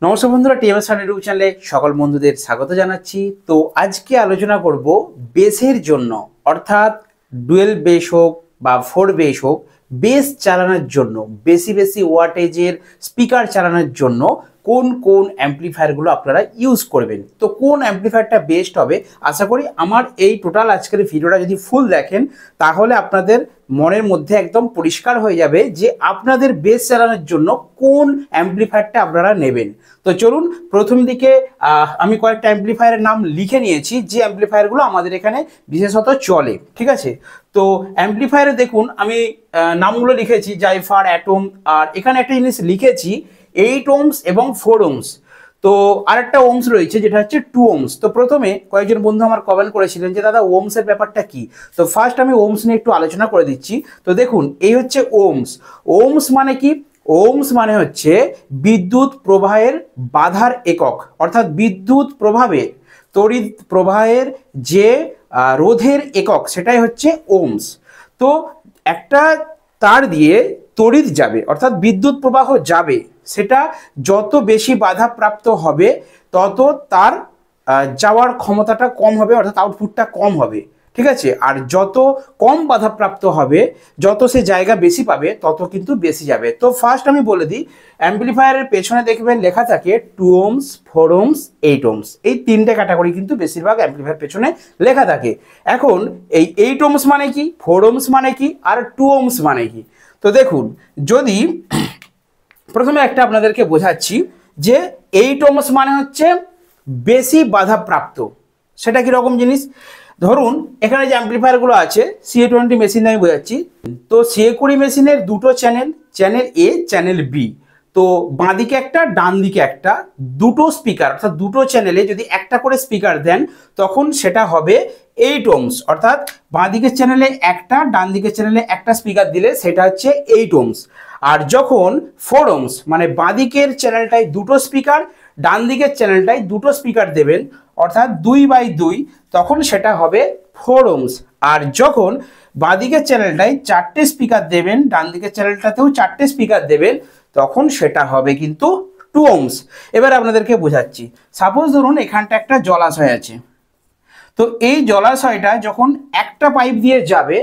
নমস্কার বন্ধুরা, TMS YouTube চ্যানেলে সকল বন্ধুদের স্বাগত জানাচ্ছি। তো আজকে আলোচনা করব বেসের জন্য, অর্থাৎ ডুয়েল বেস হোক বা 4 বেস হোক, বেস চালানোর জন্য, বেশি বেশি ওয়াটেজের স্পিকার চালানোর জন্য কোন কোন অ্যাম্পলিফায়ারগুলো আপনারা ইউজ করবেন। তো কোন অ্যাম্পলিফায়ারটা বেস্ট হবে, আশা করি আমার এই টোটাল আজকের ভিডিওটা যদি ফুল দেখেন তাহলে আপনাদের মনের মধ্যে একদম পরিষ্কার হয়ে যাবে যে আপনাদের বেস চালানোর জন্য কোন অ্যাম্পলিফায়ারটা আপনারা নেবেন। তো চলুন, প্রথম দিকে আমি কয়েকটা অ্যাম্পলিফায়ারের নাম লিখে নিয়েছি যে অ্যাম্পলিফায়ারগুলো আমাদের এখানে বিশেষত চলে, ঠিক আছে। তো অ্যাম্পলিফায়ারে দেখুন আমি নামগুলো লিখেছি, জাইফার, অ্যাটম, আর এখানে একটা জিনিস লিখেছি 8 ohms এবং 4 ohms। তো আরেকটা ওমস রয়েছে যেটা হচ্ছে 2 ohms। তো প্রথমে কয়েকজন বন্ধু আমার কমেন্ট করেছিলেন যে দাদা ওমসের ব্যাপারটা কি। তো ফার্স্ট আমি ওমস নিয়ে একটু আলোচনা করে দিচ্ছি। তো দেখুন, এই হচ্ছে ওমস। ওমস মানে কি? ওমস মানে হচ্ছে বিদ্যুৎ প্রবাহের বাধার একক, অর্থাৎ বিদ্যুৎ প্রবাহে তড়িৎ প্রবাহের যে রোধের একক, সেটাই হচ্ছে ওমস। তো একটা তার দিয়ে তড়িৎ যাবে, অর্থাৎ বিদ্যুৎ প্রবাহ যাবে, সেটা যত বেশি বাধাপ্রাপ্ত হবে তত তার যাওয়ার ক্ষমতাটা কম হবে, অর্থাৎ আউটপুটটা কম হবে, ঠিক আছে। আর যত কম বাধাপ্রাপ্ত হবে, যত সে জায়গা বেশি পাবে, তত কিন্তু বেশি যাবে। তো ফার্স্ট আমি বলে দিই, অ্যাম্পলিফায়ারের পেছনে দেখবেন লেখা থাকে 2 ohms, 4 ohms, 8 ohms। এই তিনটে ক্যাটাগরি কিন্তু বেশিরভাগ অ্যাম্পলিফায়ার পেছনে লেখা থাকে। এখন এই 8 ohms মানে কি, 4 ohms মানে কি, আর 2 ohms মানে কি? তো দেখুন, যদি প্রথমে একটা আপনাদেরকে বোঝাচ্ছি যে 8 ohms মানে হচ্ছে বেশি বাধাপ্রাপ্ত। সেটা কীরকম জিনিস? ধরুন এখানে যে অ্যাম্পলিফায়ারগুলো আছে, CA20 মেশিন আমি বোঝাচ্ছি। তো CA20 মেশিনের দুটো চ্যানেল, চ্যানেল এ, চ্যানেল বি। তো বাঁদিকে একটা, ডান দিকে একটা, দুটো স্পিকার, অর্থাৎ দুটো চ্যানেলে যদি একটা করে স্পিকার দেন তখন সেটা হবে 8 ohms। অর্থাৎ বাঁদিকের চ্যানেলে একটা, ডান দিকের চ্যানেলে একটা স্পিকার দিলে সেটা হচ্ছে 8 ohms। আর যখন 4 ohms মানে বাঁদিকের চ্যানেলটায় দুটো স্পিকার, ডান দিকের চ্যানেলটায় দুটো স্পিকার দেবেন, অর্থাৎ 2/2, তখন সেটা হবে 4 ohms। আর যখন বাঁদিকের চ্যানেলটায় চারটে স্পিকার দেবেন, ডান দিকের চ্যানেলটাতেও চারটে স্পিকার দেবেন, তখন সেটা হবে কিন্তু 2 ohms। এবার আপনাদেরকে বোঝাচ্ছি। সাপোজ ধরুন এখানটা একটা জলাশয় আছে। তো এই জলাশয়টা যখন একটা পাইপ দিয়ে যাবে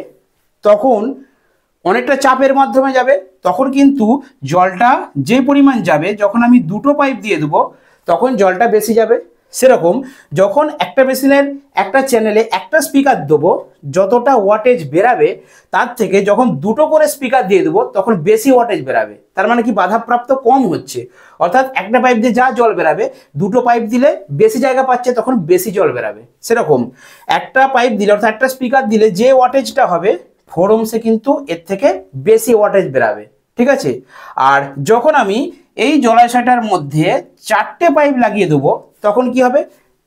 তখন অনেকটা চাপের মাধ্যমে যাবে, তখন কিন্তু জলটা যে পরিমাণ যাবে, যখন আমি দুটো পাইপ দিয়ে দেবো তখন জলটা বেশি যাবে। সেরকম যখন একটা মেশিনের একটা চ্যানেলে একটা স্পিকার দেবো, যতটা ওয়াটেজ বেরাবে তার থেকে যখন দুটো করে স্পিকার দিয়ে দেবো তখন বেশি ওয়াটেজ বেরাবে। তার মানে কি, বাধাপ্রাপ্ত কম হচ্ছে। অর্থাৎ একটা পাইপ দিয়ে যা জল বেরাবে, দুটো পাইপ দিলে বেশি জায়গা পাচ্ছে, তখন বেশি জল বেরাবে। সেরকম একটা পাইপ দিলে, অর্থাৎ একটা স্পিকার দিলে যে ওয়াটেজটা হবে 4 ohms কিন্তু এর থেকে বেশি ওয়াটেজ বেরাবে, ঠিক আছে। আর যখন আমি এই জলাশয়টার মধ্যে চারটে পাইপ লাগিয়ে দেবো তখন কি হবে,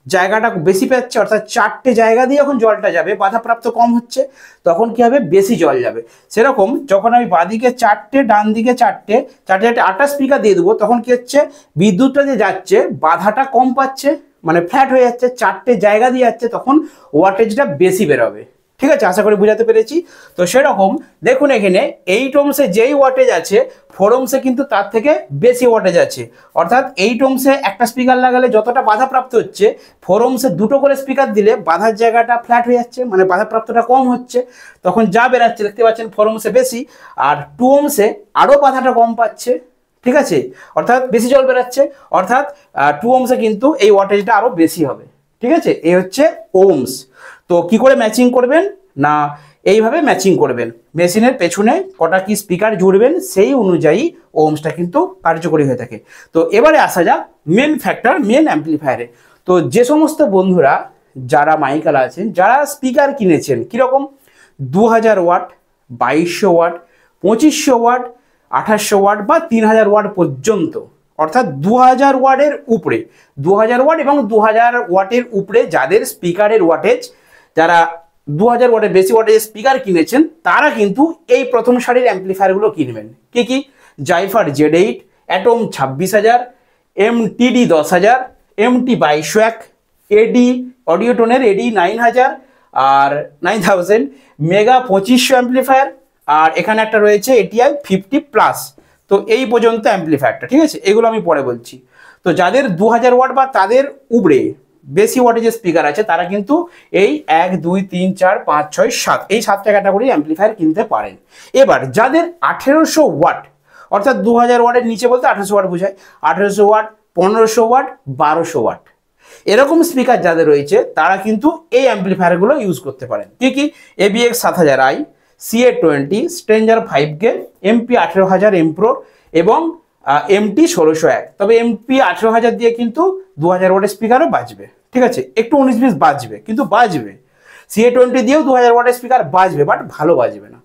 জায়গাটা বেশি পাচ্ছে, অর্থাৎ চারটে জায়গা দিয়ে যখন জলটা যাবে, বাধাপ্রাপ্ত কম হচ্ছে, তখন কি হবে, বেশি জল যাবে। সেরকম যখন আমি বাঁদিকে চারটে, ডান দিকে চারটে, চারটে 8টা স্পিকার দিয়ে দেবো, তখন কি হচ্ছে, বিদ্যুৎটা যে যাচ্ছে বাধাটা কম পাচ্ছে, মানে ফ্ল্যাট হয়ে যাচ্ছে, চারটে জায়গা দিয়ে যাচ্ছে, তখন ওয়াটেজটা বেশি বেরোবে, ঠিক আছে। আশা করি বুঝাতে পেরেছি। তো সেরকম দেখুন এখানে 8 ohms যেই ওয়াটেজ আছে, 4 ohms কিন্তু তার থেকে বেশি ওয়াটেজ আছে। অর্থাৎ 8 ohms একটা স্পিকার লাগালে যতটা বাধাপ্রাপ্ত হচ্ছে, 4 ohms দুটো করে স্পিকার দিলে বাধার জায়গাটা ফ্ল্যাট হয়ে যাচ্ছে, মানে বাধাপ্রাপ্তটা কম হচ্ছে, তখন যা বেরাচ্ছে দেখতে পাচ্ছেন 4 ohms বেশি, আর 2 ohms আরও বাধাটা কম পাচ্ছে, ঠিক আছে। অর্থাৎ বেশি জল বেরাচ্ছে, অর্থাৎ 2 ohms কিন্তু এই ওয়াটেজটা আরও বেশি হবে, ঠিক আছে। এই হচ্ছে ওমস। তো কি করে ম্যাচিং করবেন না, এইভাবে ম্যাচিং করবেন। মেশিনের পেছনে কটা কি স্পিকার জুড়বেন সেই অনুযায়ী ওমসটা কিন্তু কার্যকরী হয়ে থাকে। তো এবারে আসা যাক মেন ফ্যাক্টর, মেন অ্যাম্পলিফায়ারে। তো যে সমস্ত বন্ধুরা যারা মাইকাল আছেন, যারা স্পিকার কিনেছেন কীরকম 2000 ওয়াট, 2200 ওয়াট, 2500 ওয়াট, 2800 ওয়াট বা 3000 ওয়াট পর্যন্ত, অর্থাৎ 2000 ওয়াটের উপরে, 2000 ওয়াট এবং 2000 ওয়াটের উপরে যাদের স্পিকারের ওয়াটেজ, যারা 2000 ওয়াটের বেশি ওয়াটের স্পিকার কিনেছেন, তারা কিন্তু এই প্রথম সারির অ্যাম্পলিফায়ারগুলো কিনবেন। কি কি? জাইফার Z8, atom 26000, MTD 10000, MT 2201, AD অডিওটোনের AD 9000 আর 9000, মেগা 2500 অ্যাম্পলিফায়ার, আর এখানে একটা রয়েছে ATI 50+। তো এই পর্যন্ত অ্যাম্পলিফায়ারটা, ঠিক আছে। এগুলো আমি পরে বলছি। তো যাদের 2000 ওয়াট বা তাদের উপরে বেশি ওয়াটেজের স্পিকার আছে তারা কিন্তু এই 1 2 3 4 5 6 7 এই 7টা ক্যাটাগরি অ্যাম্পলিফায়ার কিনতে পারেন। এবার যাদের 1800 ওয়াট অর্থাৎ 2000 ওয়াটের নিচে বলতে 1800 ওয়াট বোঝায়, 1800 ওয়াট 1500 ওয়াট 1200 ওয়াট এরকম স্পিকার যাদের রয়েছে তারা কিন্তু এই অ্যাম্পলিফায়ারগুলো ইউজ করতে পারেন। কি কি? ABX 7000i, CA20, stranger 5K, MP 18000 এমপ্রো এবং MT 1601। তবে MP 18000 দিয়ে কিন্তু 2000 ওয়াটের স্পিকারও বাজবে, ঠিক আছে, একটু 19-20 বাজবে কিন্তু বাজবে। CA20 দিয়েও 2000 ওয়াটের স্পিকার বাজবে, বাট ভালো বাজবে না।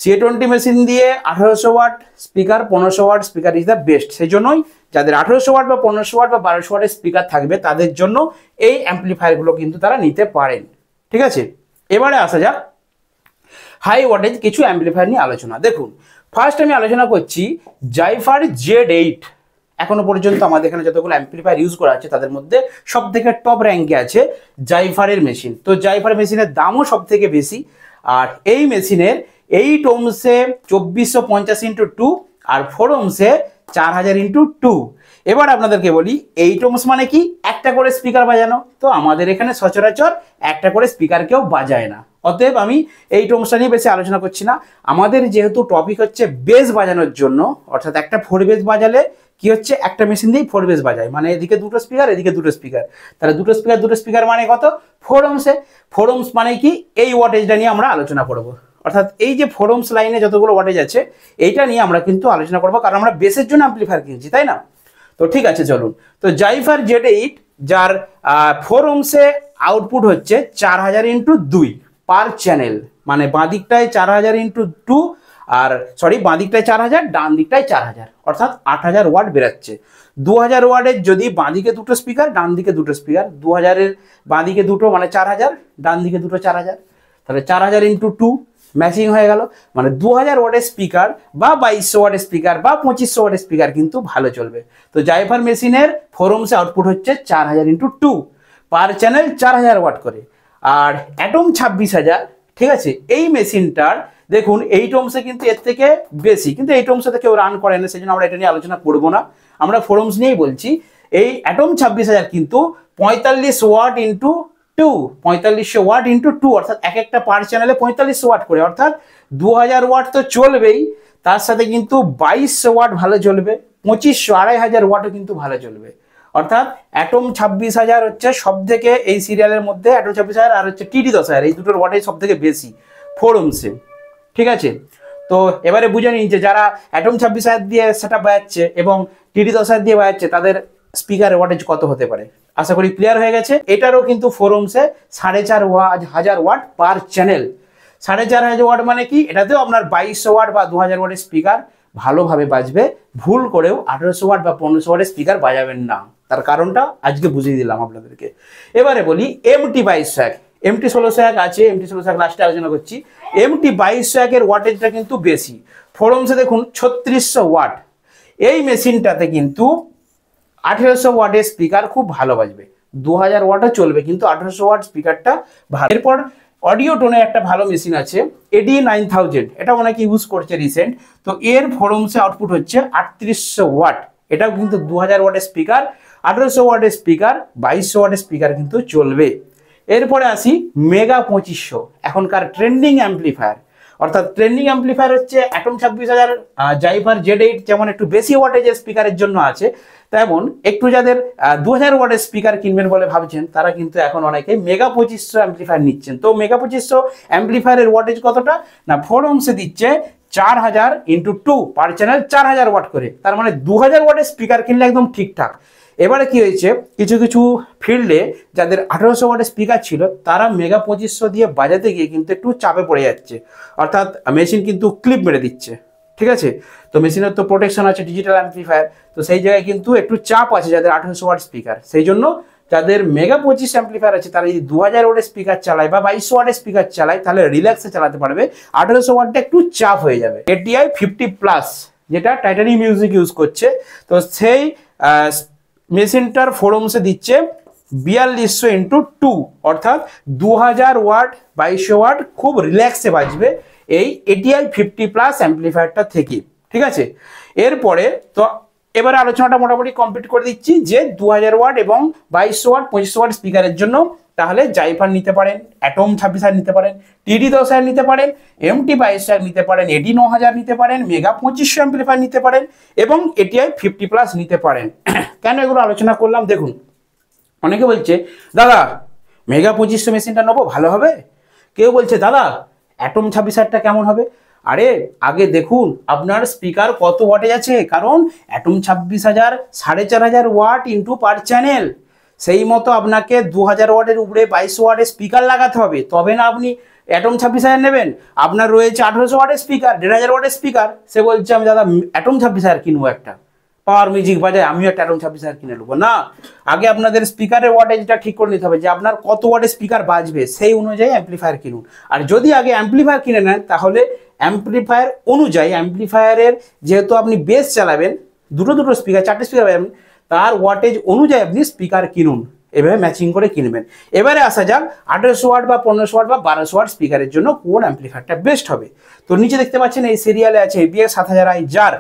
CA20 মেশিন দিয়ে 1800 watt speaker, 1500 watt speaker is the best. সেই জন্যই যাদের 1800 ওয়াট বা 1500 ওয়াট বা 1200 ওয়াটের স্পিকার থাকবে তাদের জন্য এই অ্যাম্পলিফায়ারগুলো কিন্তু তারা নিতে পারেন, ঠিক আছে। এবারে আসা যাক হাই ওয়াটেজ কিছু অ্যাম্পলিফায়ার নিয়ে আলোচনা। দেখুন, ফার্স্ট আমি আলোচনা করছি জাইফার Z8। এখনো পর্যন্ত আমাদের এখানে যতগুলো অ্যাম্পলিফায়ার ইউজ করা আছে তাদের মধ্যে সব থেকে টপ র্যাঙ্কে আছে জাইফারের মেশিন। তো জাইফার মেশিনের দামও সব থেকে বেশি, আর এই মেশিনের 8 ohmsে 2450x2 আর 4 ohmsে 4000x2। এবার আপনাদেরকে বলি 8 ohms মানে কি? একটা করে স্পিকার বাজানো। তো আমাদের এখানে সচরাচর একটা করে স্পিকার কেউ বাজায় না, অতএব আমি 8 ohmsটা নিয়ে বেশি আলোচনা করছি না। আমাদের যেহেতু টপিক হচ্ছে বেস বাজানোর জন্য, অর্থাৎ একটা 4 বেস বাজালে কি হচ্ছে, একটা মেশিন দিয়েই 4 বেস বাজায়, মানে এদিকে দুটো স্পিকার এদিকে দুটো স্পিকার, তাহলে দুটো স্পিকার মানে কত? 4 ohmsে। 4 ohms মানে কি? এই ওয়াটেজটা নিয়ে আমরা আলোচনা করব। অর্থাৎ এই যে 4 ohms লাইনে যতগুলো ওয়াটেজ আছে এইটা নিয়ে আমরা কিন্তু আলোচনা করবো, কারণ আমরা বেসের জন্য অ্যাম্পলিফায়ার কিনছি, তাই না? তো ঠিক আছে, চলুন। তো জাইফার Z8 যার 4 ohmsে আউটপুট হচ্ছে 4000x2 পার চ্যানেল, মানে বাঁ দিকটায় 4000x2 আর বাঁ দিকটায় 4000, ডান দিকটায় 4000, অর্থাৎ 8000 ওয়াট বেরাচ্ছে। 2000 ওয়াটের যদি বাঁ দিকে দুটো স্পিকার ডান দিকে দুটো স্পিকার, 2000-এর বাঁ দিকে দুটো মানে 4000, ডান দিকে দুটো 4000, তাহলে 4000x2 ম্যাচিং হয়ে গেল। মানে 2000 ওয়াটের স্পিকার বা 2200 ওয়াটের স্পিকার বা 2500 ওয়াটের স্পিকার কিন্তু ভালো চলবে। তো জাইফার মেশিনের 4 ohmsে আউটপুট হচ্ছে 4000x2 পার চ্যানেল 4000 ওয়াট করে। আর অ্যাটম 26000, ঠিক আছে, এই মেশিনটার দেখুন 8 ohmsে কিন্তু এর থেকে বেশি, কিন্তু 8 ohmsে কেউ রান করে না, সেই জন্য আমরা এটা নিয়ে আলোচনা করবো না, আমরা 4 ohms নিয়েই বলছি। এই অ্যাটম 26000 কিন্তু 45 ওয়াট ইন্টু 2, 4500 ওয়াট ইন্টু 2, অর্থাৎ এক একটা পার চ্যানেলে 4500 ওয়াট করে, অর্থাৎ 2000 ওয়াট তো চলবেই, তার সাথে কিন্তু 2200 ওয়াট ভালো চলবে, 2500 2500 ওয়াটও কিন্তু ভালো চলবে। অর্থাৎ অ্যাটম 26000 হচ্ছে সব থেকে এই সিরিয়ালের মধ্যে, অ্যাটম 26000 আর হচ্ছে TD 10000, এই দুটোর ওয়াটেজ সব থেকে বেশি 4 ohmsে, ঠিক আছে। তো এবারে বুঝে নিন যে যারা অ্যাটম 26000 দিয়ে সেটআপ বাজাচ্ছে এবং TD 10000 দিয়ে বাজাচ্ছে তাদের স্পিকারের ওয়াটেজ কত হতে পারে। আশা করি ক্লিয়ার হয়ে গেছে। এটারও কিন্তু 4 ohmsে 4500 ওয়াট পার চ্যানেল। 4500 ওয়াট মানে কি? এটাতেও আপনার 2200 ওয়াট বা 2000 ওয়াটের স্পিকার ভালোভাবে বাজবে। ভুল করেও 1800 ওয়াট বা 1500 ওয়াটের স্পিকার বাজাবেন না, তার কারণটা আজকে বুঝিয়ে দিলাম আপনাদেরকে। এবারে বলি MT 2201, MT 1601 আছে, MT 1601 লাস্টে আলোচনা করছি। MT 2201 এর ওয়াটেজটা কিন্তু বেশি। 4 ohmsে দেখুন 3600 ওয়াট। এই মেশিনটাতে কিন্তু 1800 ওয়াটের স্পিকার খুব ভালো বাজবে, 2000 ওয়াটও চলবে, কিন্তু 1800 ওয়াট স্পিকারটা ভালো। এরপর অডিও টোনের একটা ভালো মেশিন আছে AD9000, এটা অনেকে ইউজ করছে রিসেন্ট। তো এর 4 ohmsে আউটপুট হচ্ছে 3800 ওয়াট, এটাও কিন্তু 2000 ওয়াটের স্পিকার, 1800 ওয়াটের স্পিকার, 2200 ওয়াটের স্পিকার কিন্তু চলবে। এরপরে আসি মেগা 2500, এখনকার ট্রেন্ডিং অ্যাম্পলিফায়ার। অর্থাৎ ট্রেন্ডিং অ্যাম্পলিফায়ার হচ্ছে অ্যাটম 26000, জাইফার Z8 যেমন একটু বেশি ওয়াটেজের স্পিকারের জন্য আছে, তেমন একটু যাদের 2000 ওয়াটের স্পিকার কিনবেন বলে ভাবছেন তারা কিন্তু এখন অনেকে মেগা 2500 অ্যাম্পলিফায়ার নিচ্ছেন। তো মেগা 2500 অ্যাম্পলিফায়ারের ওয়াটেজ কতটা না 4 ohmsে দিচ্ছে 4000x2 পার চ্যানেল 4000 ওয়াট করে, তার মানে 2000 ওয়াটের স্পিকার কিনলে একদম ঠিকঠাক। এবারে কি হয়েছে, কিছু কিছু ফিল্ডে যাদের 1800 ওয়াটের স্পিকার ছিল তারা মেগা 2500 দিয়ে বাজাতে গিয়ে কিন্তু একটু চাপে পড়ে যাচ্ছে, অর্থাৎ মেশিন কিন্তু ক্লিপ মেরে দিচ্ছে, ঠিক আছে। তো মেশিনের তো প্রোটেকশন আছে, ডিজিটাল অ্যাম্পলিফায়ার, তো সেই জায়গায় কিন্তু একটু চাপ আছে যাদের 1800 ওয়াট স্পিকার। সেই জন্য যাদের মেগা 25 অ্যাম্পলিফায়ার আছে তারা যদি 2000 ওয়াটের স্পিকার চালায় বা 2200 ওয়াটের স্পিকার চালায় তাহলে রিল্যাক্সে চালাতে পারবে, 1800 ওয়াটটা একটু চাপ হয়ে যাবে। ATI 50+, যেটা টাইটানিয়াম মিউজিক ইউজ করছে, তো সেই মেশিনটার 4 ohmsে দিচ্ছে 4200x2, অর্থাৎ 2000 ওয়াট 2200 ওয়াট খুব রিল্যাক্সে বাজবে এই ATI 50+ অ্যাম্পলিফায়ারটা থেকে, ঠিক আছে। এরপরে তো এবারে আলোচনাটা মোটামুটি কমপ্লিট করে দিচ্ছি যে 2000 ওয়াট এবং 2200 ওয়াট 2500 ওয়াট স্পিকারের জন্য তাহলে জাইফার নিতে পারেন, অ্যাটম 26,000 নিতে পারেন, টিডি 10,000 নিতে পারেন, এমটি 22,000 নিতে পারেন, এডি 9,000 নিতে পারেন, মেগা 2500 অ্যাম্পলিফায়ার নিতে পারেন এবং এটিআই 50+ নিতে পারেন। কেন এগুলো আলোচনা করলাম দেখুন, অনেকে বলছে দাদা মেগা 2500 মেশিনটা নেবো ভালো হবে, কেউ বলছে দাদা অ্যাটম 26,000টা কেমন হবে। আরে আগে দেখুন আপনার স্পিকার কত ওয়াটেজ আছে, কারণ অ্যাটম 26,000 4,500 ওয়াট ইন্টু পার চ্যানেল, সেই মতো আপনাকে 2000 ওয়াটের উপরে 2200 ওয়াটের স্পিকার লাগাতে হবে, তবে না আপনি অ্যাটম 26,000 নেবেন। আপনার রয়েছে 1800 ওয়াটের স্পিকার, 1,500 ওয়াটের স্পিকার, সে বলছে আমি দাদা অ্যাটম 26,000 কিনবো, একটা পাওয়ার মিউজিক বাজায় আমিও একটা অ্যাটম 26,000 কিনে নেবো। না, আগে আপনাদের স্পিকারের ওয়াটেজটা ঠিক করে নিতে হবে যে আপনার কত ওয়াটের স্পিকার বাজবে, সেই অনুযায়ী অ্যাম্পলিফায়ার কিনুন। আর যদি আগে অ্যাম্পলিফায়ার কিনে নেন তাহলে অ্যাম্পলিফায়ার অনুযায়ী, অ্যাম্পলিফায়ারের যেহেতু আপনি বেস চালাবেন, দুটো স্পিকার 4টে স্পিকার পাবেন, তার ওয়াটেজ অনুযায়ী আপনি স্পিকার কিনুন, এভাবে ম্যাচিং করে কিনবেন। এবারে আসা যাক 1800 ওয়াট বা 1500 ওয়াট বা 1200 ওয়াট স্পিকারের জন্য কোন অ্যাম্পলিফায়ারটা বেস্ট হবে। তো নিচে দেখতে পাচ্ছেন এই সিরিয়ালে আছে ABX 7000i, যার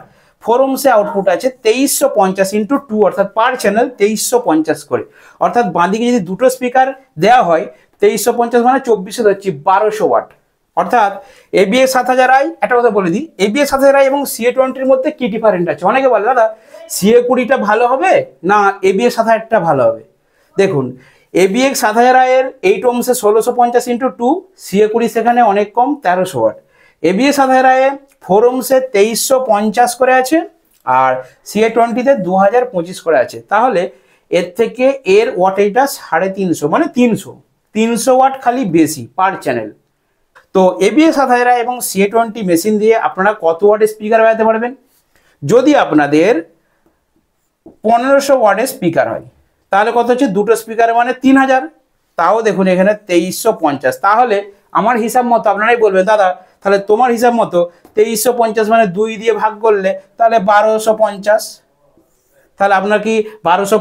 4 ohms আউটপুট আছে 2350 ইন্টু 2, অর্থাৎ পার চ্যানেল 2350 করে, অর্থাৎ বাঁদিকে যদি দুটো স্পিকার দেওয়া হয় 2350 মানে 24 ধরছি 1200 ওয়াট। অর্থাৎ ABX 7000i, একটা কথা বলে দিই, ABX 7000i এবং CA20 মধ্যে কি ডিফারেন্ট আছে। অনেকে বলে দাদা CA20টা ভালো হবে না ABX 7000টা ভালো হবে। দেখুন ABX 7000i এর 8 ohms 1650 ইন্টু 2, CA20 সেখানে অনেক কম 1300 ওয়াট। ABX 7000i 4 ohms 2350 করে আছে আর CA20 তে 2025 করে আছে, তাহলে এর থেকে এর ওয়াটেজটা 350 মানে 300 ওয়াট খালি বেশি পার চ্যানেল। তো ABX 7000i এবং CA20 মেশিন দিয়ে আপনারা কত ওয়াটের স্পিকার বাজাতে পারবেন? যদি আপনাদের 1500 ওয়াটের স্পিকার হয় তাহলে কত হচ্ছে, দুটো স্পিকার মানে 3000, তাও দেখুন এখানে 2350, তাহলে আমার হিসাব মতো আপনারাই বলবেন দাদা তাহলে তোমার হিসাব মতো 2350 মানে 2 দিয়ে ভাগ করলে তাহলে 1250, তাহলে আপনার কি 1200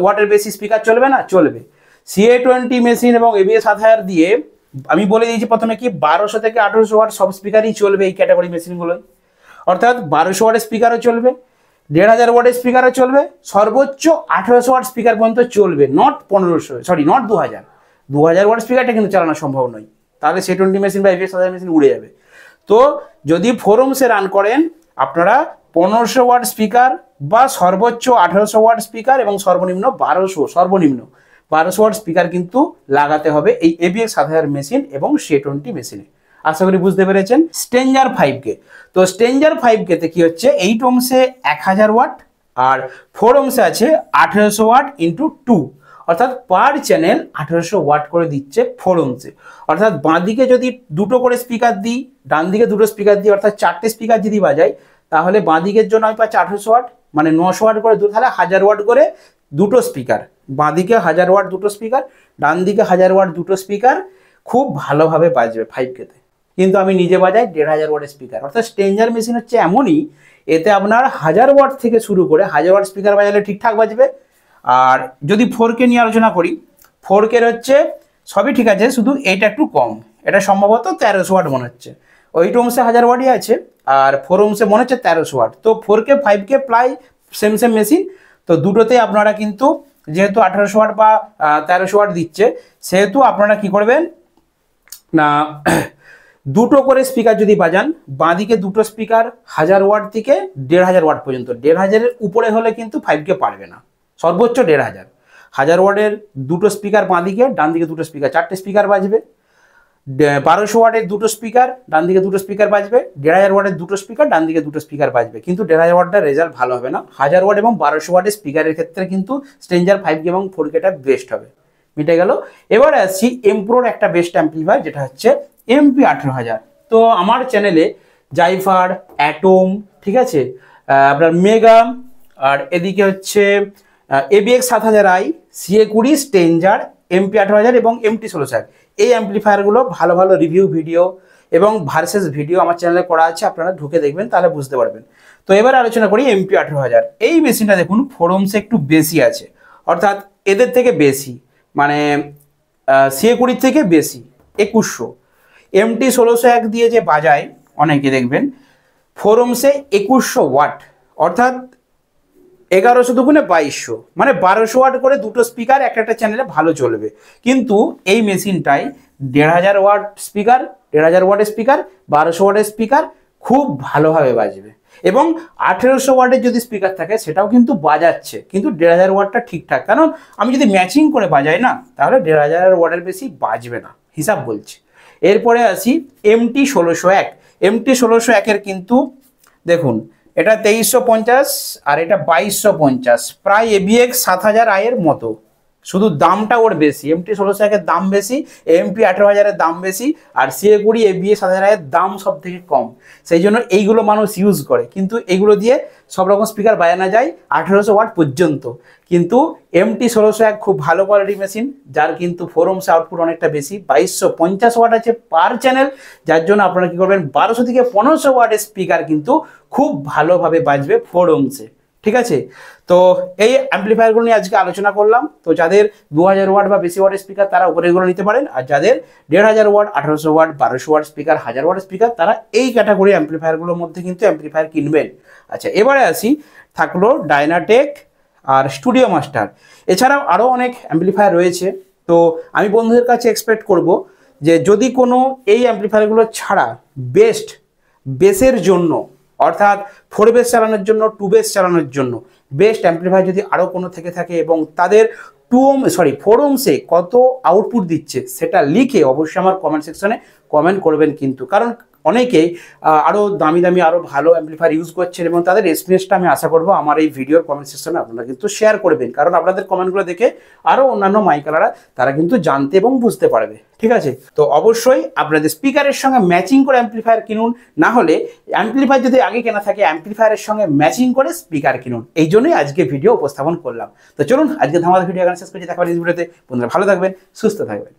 ওয়াটের বেশি স্পিকার চলবে না? চলবে। CA20 মেশিন এবং ABX 7000 দিয়ে আমি বলে দিয়েছি প্রথমে কি 1200 থেকে 1800 ওয়াট সব স্পিকারই চলবে এই ক্যাটাগরি মেশিনগুলোয়, অর্থাৎ 1200 ওয়াটের স্পিকারও চলবে, 1500 ওয়াটের স্পিকারও চলবে, সর্বোচ্চ 1800 ওয়াট স্পিকার পর্যন্ত চলবে, নট 2000 ওয়াট স্পিকারটা কিন্তু চালানো সম্ভব নয়, তাহলে CA20 মেশিন বা ABX 7000 মেশিন উড়ে যাবে। তো যদি 4 ohms রান করেন আপনারা 1500 ওয়াট স্পিকার বা সর্বোচ্চ 1800 ওয়াট স্পিকার এবং সর্বনিম্ন 1200 ওয়াট স্পিকার কিন্তু লাগাতে হবে এই ABX 7000 মেশিন এবং CA20 মেশিনে। আশা করি বুঝতে পেরেছেন। স্ট্রেঞ্জার 5K, তো স্ট্রেঞ্জার 5K তে কি হচ্ছে, 8 ohms 1000 ওয়াট আর 4 ohms আছে 1800 ওয়াট ইন্টু 2, অর্থাৎ পার চ্যানেল 1800 ওয়াট করে দিচ্ছে 4 ohms। অর্থাৎ বাঁ দিকে যদি দুটো করে স্পিকার দিই, ডান দিকে দুটো স্পিকার দিই, অর্থাৎ 4টে স্পিকার যদি বাজাই তাহলে বাঁ দিকের জন্য আমি পাচ্ছি 1800 ওয়াট, মানে 900 ওয়াট করে তাহলে 1000 ওয়াট করে দুটো স্পিকার, বাঁ দিকে 1000 ওয়াট দুটো স্পিকার, ডান দিকে 1000 ওয়াট দুটো স্পিকার, খুব ভালোভাবে বাজবে 5K তে। কিন্তু আমি নিজে বাজাই 1500 ওয়াটের স্পিকার। অর্থাৎ স্ট্রেঞ্জার মেশিন হচ্ছে এমনই, এতে আপনার 1000 ওয়াট থেকে শুরু করে 1000 ওয়াট স্পিকার বাজালে ঠিকঠাক বাজবে। আর যদি 4K নিয়ে আলোচনা করি, 4K হচ্ছে সবই ঠিক আছে, শুধু এটা একটু কম, এটা সম্ভবত 1300 ওয়াট মনে হচ্ছে, 8 ohms 1000 ওয়াটই আছে আর 4 ohms মনে হচ্ছে 1300 ওয়াট। তো 4K 5K প্রায় সেম মেশিন, তো দুটোতেই আপনারা কিন্তু যেহেতু 1800 ওয়াট বা 1300 ওয়াট দিচ্ছে, সেহেতু আপনারা কি করবেন না, দুটো করে স্পিকার যদি বাজান, বাঁদিকে দুটো স্পিকার 1000 ওয়াট থেকে 1500 ওয়াট পর্যন্ত, 1500 এর উপরে হলে কিন্তু 5K পারবে না, সর্বোচ্চ 1500। 1000 ওয়াটের দুটো স্পিকার বাঁদিকে, ডান দিকে দুটো স্পিকার, 4টে স্পিকার বাজবে। 1200 ওয়াটের দুটো স্পিকার, ডান দিকে দুটো স্পিকার বাজবে। 1500 ওয়াটের দুটো স্পিকার, ডান দিকে দুটো স্পিকার বাজবে, কিন্তু 1500 ওয়াটের রেজাল্ট ভালো হবে না। 1000 ওয়াট এবং 1200 ওয়াটের স্পিকারের ক্ষেত্রে কিন্তু স্ট্রেঞ্জার 5K এবং 4Kটা বেস্ট হবে। মিটে গেল। এবার আসছি এমপ্রোর একটা বেস্ট অ্যাম্পলিফায়ার, যেটা হচ্ছে MP 18000। তো আমার চ্যানেলে জাইফার, অ্যাটম, ঠিক আছে, আপনার মেগা, আর এদিকে হচ্ছে ABX 7000i, CA20, stranger, MP 18000 এবং MT 16000, এই অ্যাম্পলিফায়ারগুলো ভালো ভালো রিভিউ ভিডিও এবং ভার্সেস ভিডিও আমার চ্যানেলে করা আছে, আপনারা ঢুকে দেখবেন তাহলে বুঝতে পারবেন। তো এবার আলোচনা করি MP 18000। এই মেশিনটা দেখুন 4 ohms একটু বেশি আছে, অর্থাৎ এদের থেকে বেশি, মানে CA20 থেকে বেশি 2100। MT 1601 দিয়ে যে বাজায় অনেকে দেখবেন 4 ohms 2100 ওয়াট, অর্থাৎ 1100 দুগুণে 2200, মানে 1200 ওয়াট করে দুটো স্পিকার একটা একটা চ্যানেলে ভালো চলবে। কিন্তু এই মেশিনটাই 1500 ওয়াট স্পিকার, 1500 ওয়াটের স্পিকার, 1200 ওয়াটের স্পিকার খুব ভালোভাবে বাজবে। এবং 1800 ওয়াটের যদি স্পিকার থাকে সেটাও কিন্তু বাজাচ্ছে, কিন্তু 1500 ওয়াটটা ঠিকঠাক, কারণ আমি যদি ম্যাচিং করে বাজাই না তাহলে 1500 ওয়াটের বেশি বাজবে না, হিসাব বলছি। এরপরে আসি MT1601। MT1601-এর কিন্তু দেখুন এটা 2350 আর এটা 2250, প্রায় ABX 7000i-এর মতো, শুধু দামটা ওর বেশি। MT1601-এর দাম বেশি, MP18000-এর দাম বেশি, আর CA20 ABX 7000i-এর দাম সব থেকে কম। সেই জন্য এইগুলো মানুষ ইউজ করে, কিন্তু এইগুলো দিয়ে সব রকম স্পিকার বাজানো যায় 1800 ওয়াট পর্যন্ত। কিন্তু MT1601 খুব ভালো কোয়ালিটি মেশিন, যার কিন্তু 4 ohms আউটপুট অনেকটা বেশি, 2250 ওয়াট আছে পার চ্যানেল, যার জন্য আপনারা কি করবেন 1200 থেকে 1500 ওয়াটের স্পিকার কিন্তু খুব ভালোভাবে বাজবে 4 ohms-এ। ঠিক আছে, তো এই অ্যাম্পলিফায়ারগুলো নিয়ে আজকে আলোচনা করলাম। তো যাদের 2000 ওয়াট বা বেশি ওয়াটের স্পিকার তারা উপরে এগুলো নিতে পারেন, আর যাদের 1500 watt, 1800 watt, 1200 watt speaker, 1000 watt speaker, তারা এই ক্যাটাগরি অ্যাম্পলিফায়ারগুলোর মধ্যে কিন্তু অ্যাম্পলিফায়ার কিনবেন। আচ্ছা, এবারে আসি, থাকলো ডায়নাটেক আর স্টুডিও মাস্টার, এছাড়াও আরও অনেক অ্যাম্পলিফায়ার রয়েছে। তো আমি বন্ধুদের কাছে এক্সপেক্ট করব যে যদি কোনো এই অ্যাম্পলিফায়ারগুলো ছাড়া বেসের জন্য, অর্থাৎ 4 বেস চালানোর জন্য, 2 বেস চালানোর জন্য বেস্ট অ্যাম্পলিফায়ার যদি আরও কোনো থেকে থাকে এবং তাদের 4 ohms-এ কত আউটপুট দিচ্ছে সেটা লিখে অবশ্যই আমার কমেন্ট সেকশনে কমেন্ট করবেন। কিন্তু কারণ অনেকেই আরও দামি দামি আরও ভালো অ্যাম্পলিফায়ার ইউজ করছেন এবং তাদের এক্সপিরিয়েন্সটা আমি আশা করবো আমার এই ভিডিওর কমেন্ট সেকশনে আপনারা কিন্তু শেয়ার করবেন, কারণ আপনাদের কমেন্টগুলো দেখে আরও অন্যান্য মাইকালারা তারা কিন্তু জানতে এবং বুঝতে পারবে। ঠিক আছে, তো অবশ্যই আপনাদের স্পিকারের সঙ্গে ম্যাচিং করে অ্যাম্পলিফায়ার কিনুন, না হলে অ্যাম্পলিফায়ার যদি আগে কেনা থাকে অ্যাম্পলিফায়ারের সঙ্গে ম্যাচিং করে স্পিকার কিনুন। এই জন্যই আজকে ভিডিও উপস্থাপন করলাম। তো চলুন আজকে ধামাকা ভিডিও এখানে শেষ করছি, দেখা হবে নেক্সট ভিডিওতে। বন্ধুরা ভালো থাকবেন, সুস্থ থাকবেন।